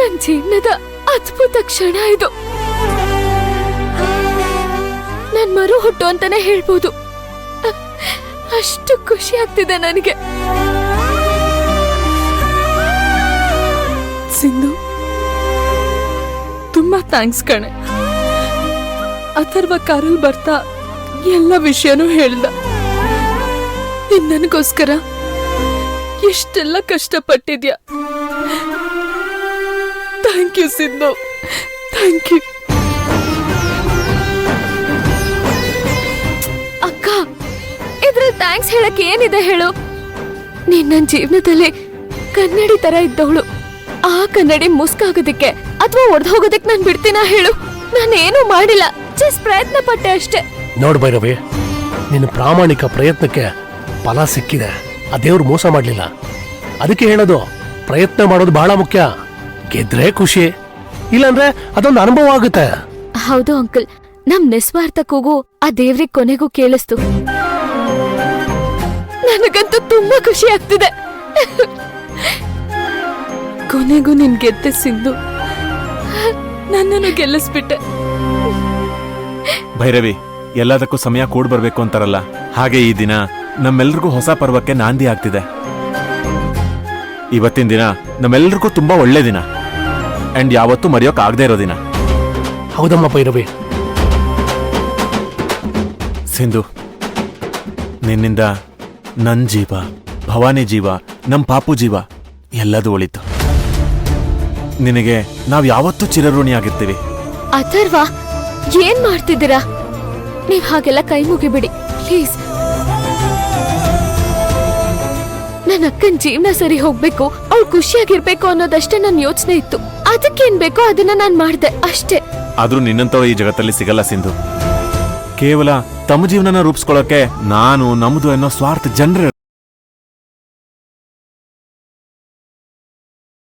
ನನ್ ಜೀವನದ ಅದ್ಭುತ ಕ್ಷಣ ಇದು. ನನ್ ಮರು ಹುಟ್ಟು ಅಂತಾನೆ ಹೇಳ್ಬೋದು. ಅಷ್ಟು ಖುಷಿ ಆಗ್ತಿದೆ ನನಗೆ. ಸಿಂಧು, ತುಂಬಾ ಥ್ಯಾಂಕ್ಸ್ ಕಣೆ. ಅಥರ್ವ ಕಾರಲ್ಲಿ ಬರ್ತಾ ಎಲ್ಲ ವಿಷಯನೂ ಹೇಳ್ದ. ನೀನ್ ನನಗೋಸ್ಕರ ಎಷ್ಟೆಲ್ಲ ಕಷ್ಟಪಟ್ಟಿದ್ಯಾ. Thank you Sindhu, thank you. ಅಕ್ಕ, ಇದ್ರಲ್ಲಿ ಥ್ಯಾಂಕ್ಸ್ ಹೇಳಕ್ ಏನಿದೆ ಹೇಳು? ನೀನ್ ನನ್ನ ಜೀವನದಲ್ಲಿ ಕನ್ನಡಿ ತರ ಇದ್ದವಳು. ಆ ಕನ್ನಡಿ ಮುಸ್ಕಾಗೋದಕ್ಕೆ ಅಥವಾ ಒಡೆದು ಹೋಗೋದಕ್ಕೆ ನಾನು ಬಿಡ್ತೀನ ಹೇಳು? ನಾನೇನು ಮಾಡಿಲ್ಲ, ಜಸ್ಟ್ ಪ್ರಯತ್ನ ಪಟ್ಟೆ ಅಷ್ಟೇ. ನೋಡ್ ಭೈರವಿ, ನಿನ್ನ ಪ್ರಾಮಾಣಿಕ ಪ್ರಯತ್ನಕ್ಕೆ ಫಲ ಸಿಕ್ಕಿದೆ. ಆ ದೇವ್ರು ಮೋಸ ಮಾಡ್ಲಿಲ್ಲ. ಅದಕ್ಕೆ ಹೇಳೋದು, ಪ್ರಯತ್ನ ಮಾಡೋದು ಬಹಳ ಮುಖ್ಯ. ಗೆದ್ರೆ ಖುಷಿ, ಇಲ್ಲಾಂದ್ರೆ ಅದೊಂದು ಅನುಭವ ಆಗುತ್ತೆ. ಹೌದು ಅಂಕಲ್, ನಮ್ ನಿಸ್ವಾರ್ಥ ಕೂಗು ಆ ದೇವ್ರಿಗೆ ಕೊನೆಗೂ ಕೇಳಿಸ್ತು. ನನಗಂತೂ ತುಂಬಾ ಖುಷಿ ಆಗ್ತಿದೆ. ಕೊನೆಗೂ ನಿನ್ ಗೆದ್ದೆ ಸಿಂಧು, ನನ್ನನ್ನು ಗೆಲ್ಲಿಸ್ಬಿಟ್ಟೆ. ಭೈರವಿ, ಎಲ್ಲದಕ್ಕೂ ಸಮಯ ಕೂಡ್ ಬರ್ಬೇಕು ಅಂತಾರಲ್ಲ, ಹಾಗೆ ಈ ದಿನ ನಮ್ಮೆಲ್ರಿಗೂ ಹೊಸ ಪರ್ವಕ್ಕೆ ನಾಂದಿ ಆಗ್ತಿದೆ. ಇವತ್ತಿನ ದಿನ ನಮ್ಮೆಲ್ರಿಗೂ ತುಂಬಾ ಒಳ್ಳೆ ದಿನ, ಅಂಡ್ ಯಾವತ್ತೂ ಮರೆಯೋಕ್ ಆಗದೆ ಇರೋ ದಿನ. ಹೌದಮ್ಮ ಭೈರವಿ. ಸಿಂಧು, ನಿನ್ನಿಂದ ನನ್ ಜೀವ, ಭವಾನಿ ಜೀವ, ನಮ್ ಪಾಪು ಜೀವ ಎಲ್ಲದೂ ಒಳಿತು. ನಿನಗೆ ನಾವ್ ಯಾವತ್ತೂ ಚಿರಋಣಿಯಾಗಿರ್ತೀವಿ. ಅಥರ್ವ, ಏನ್ ಮಾಡ್ತಿದ್ದೀರಾ? ನೀವ್ ಹಾಗೆಲ್ಲ ಕೈ ಮುಗಿಬಿಡಿ ಪ್ಲೀಸ್. ನನ್ನ ಅಕ್ಕನ್ ಜೀವನ ಸರಿ ಹೋಗ್ಬೇಕು, ಅವ್ಳು ಖುಷಿಯಾಗಿರ್ಬೇಕು ಅನ್ನೋದಷ್ಟೇ ನನ್ನ ಯೋಚನೆ ಇತ್ತು. ಅದಕ್ಕೇನ್ ಬೇಕೋ ಅದನ್ನ ನಾನ್ ಮಾಡ್ದೆ ಅಷ್ಟೇ. ಆದ್ರೂ ನಿನ್ನಂತವ್ರು ಈ ಜಗತ್ತಲ್ಲಿ ಸಿಗಲ್ಲ ಸಿಂಧು. ಕೇವಲ ತಮ್ಮ ಜೀವನನ ರೂಪಿಸ್ಕೊಳ್ಳೋಕೆ ನಾನು, ನಮ್ದು ಅನ್ನೋ ಸ್ವಾರ್ಥ ಜನರ